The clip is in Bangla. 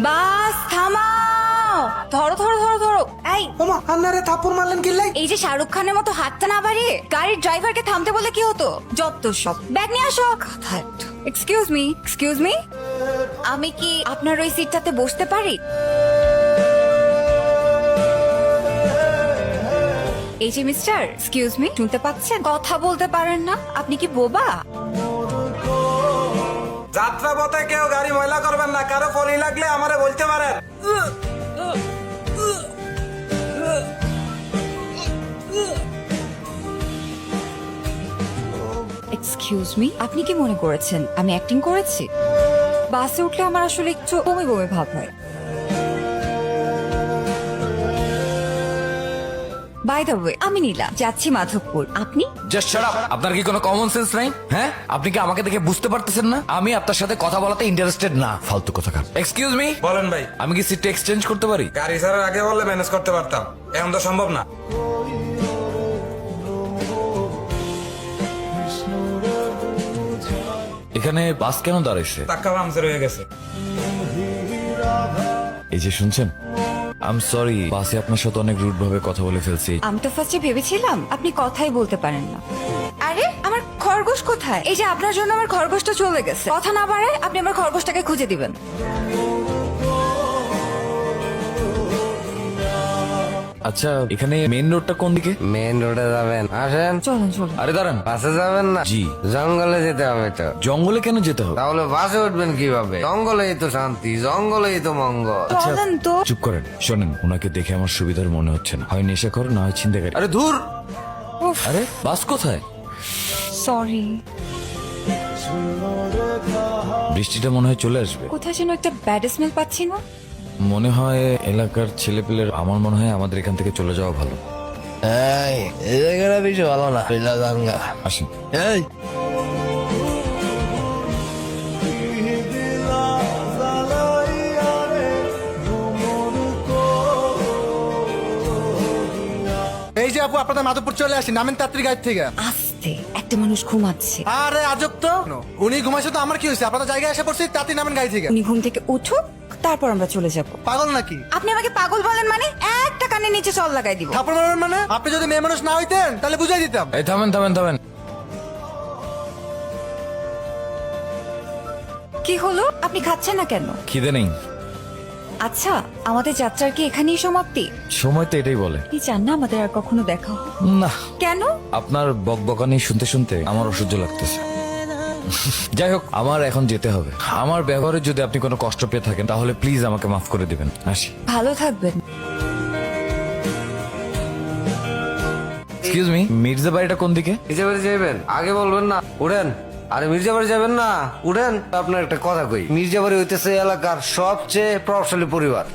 বাস থামাও, ধরো ধরো ধরো ধরো। এই ওমা আপনারে থাপ্পড় মারলেন কি লাই? এই যে শাহরুখ খানের মতো হাতটা না বাড়িয়ে গাড়ির ড্রাইভারকে থামতে বলে কি হতো? যত সব ব্যাগ নিয়ে আসো। এক্সকিউজ মি, এক্সকিউজ মি, আমি কি আপনার ওই সিটটাতে বসতে পারি? এই যে মিস্টার, এক্সকিউজ মি, শুনতে পাচ্ছেন? কথা বলতে পারেন না? আপনি কি বোবা? যাত্রা পথে কেউ গাড়ি ময়লা করবেন না, কারো ফোনই লাগলে আমারে বলতে পারেন। এক্সকিউজ মি, আপনি কি মনে করেছেন আমি অ্যাক্টিং করেছি? বাসে উঠলে আমার আসলে একটু বমি বমি ভাব হয়। বাই দ্য ওয়ে, আমি নীলা, যাচ্ছি মাধবপুর। আপনি? Just shut up. আপনার কি কোনো কমন সেন্স নাই? হ্যাঁ, আপনি কি আমাকে দেখে বুঝতে পারতেছেন না আমি আপনার সাথে কথা বলাতে ইন্টারেস্টেড না? ফালতু কথাকার। এক্সকিউজ মি, বলেন ভাই। আমি কি সিটটা এক্সচেঞ্জ করতে পারি? গাড়ি ছাড়ার আগে বললে ম্যানেজ করতে পারতাম, এখন তো সম্ভব না। এখানে বাস কেন দাঁড়াইছে? টাক্কা পামচার হয়ে গেছে। এই যে শুনছেন, আই এম সরি, বাসে আপনার সাথে অনেক রুড ভাবে কথা বলে ফেলছি। আমি তো ফার্স্টে ভেবেছিলাম আপনি কথাই বলতে পারেন না। আরে আমার খরগোশ কোথায়? এই যে আপনার জন্য আমার খরগোশটা চলে গেছে। কথা না বাড়ায় আপনি আমার খরগোশটাকে খুঁজে দিবেন। আচ্ছা, এখানে মেইন রোডটা কোন দিকে? মেইন রোডে যাবেন, আসেন। চলুন চলুন। আরে দাঁড়ান, বাসে যাবেন না? জি। জঙ্গলে যেতে হবে তো। জঙ্গলে কেন যেতে হবে? তাহলে বাসে উঠবেন কিভাবে? জঙ্গলেই তো শান্তি, জঙ্গলেই তো মঙ্গল। চলেন তো। চুপ করেন, শোনেন, ওনাকে দেখে আমার সুবিধার মনে হচ্ছে না। হয় নেশা করে, না হয় ছিনতাইকারী। আরে ধুর, উফ, আরে বাস কোথায়? সরি। বৃষ্টিটা মনে হয় চলে আসবে। কোথায় যেন একটা ব্যাড স্মেল পাচ্ছি না? মনে হয় এলাকার ছেলেপেলের, আমার মনে হয় আমাদের এখান থেকে চলে যাওয়া ভালো। এই জায়গাটা বেশি ভালো না, দাঙ্গা। আসেন। এই এই যে আপু, আপনাদের মাধবপুর চলে আসি, নামেন তাড়াতাড়ি গাড়ি থেকে। আস্তে, একটা মানুষ ঘুমাচ্ছে। আরে আজব তো, উনি ঘুমাইছে তো আমার কি হয়েছে? আপনাদের জায়গায় এসে পড়ছি, তাড়াতাড়ি নামেন গাড়ি থেকে। উনি ঘুম থেকে উঠুক, তারপর আমরা চলে যাব। পাগল নাকি? আপনি আমাকে পাগল বলেন মানে? একটা কানে নিচে চল লাগাই দিব। থাপ্পড় মারবেন মানে? আপনি যদি মেয়ে মানুষ না হইতেন তাহলে বুঝাই দিতাম। এই থামেন থামেন থামেন। কি হলো, আপনি খাচ্ছেন না কেন? খিদে নেই। আচ্ছা, আমাদের যাত্রার কি এখানেই সমাপ্তি? সময় তো এটাই বলে। কি চান না আমাদের আর কখনো দেখা হোক? না, কেন? আপনার বকবকানি শুনতে শুনতে আমার অসহ্য লাগতেছে। যাই হোক, আমার এখন যেতে হবে। আমার ব্যবহারে যদি আপনি কোনো কষ্ট পেয়ে থাকেন তাহলে প্লিজ আমাকে মাফ করে দিবেন। আসি। ভালো থাকবেন। এক্সকিউজ মি, মির্জা বাড়িটা কোন দিকে? মির্জাবাড়ি যাবেন? আগে বলবেন না, উঠেন। আরে মির্জাবাড়ি যাবেন না, উঠেন। আপনার একটা কথা কই, মির্জাবাড়ি হইতেছে এলাকার সবচেয়ে প্রভাবশালী পরিবার।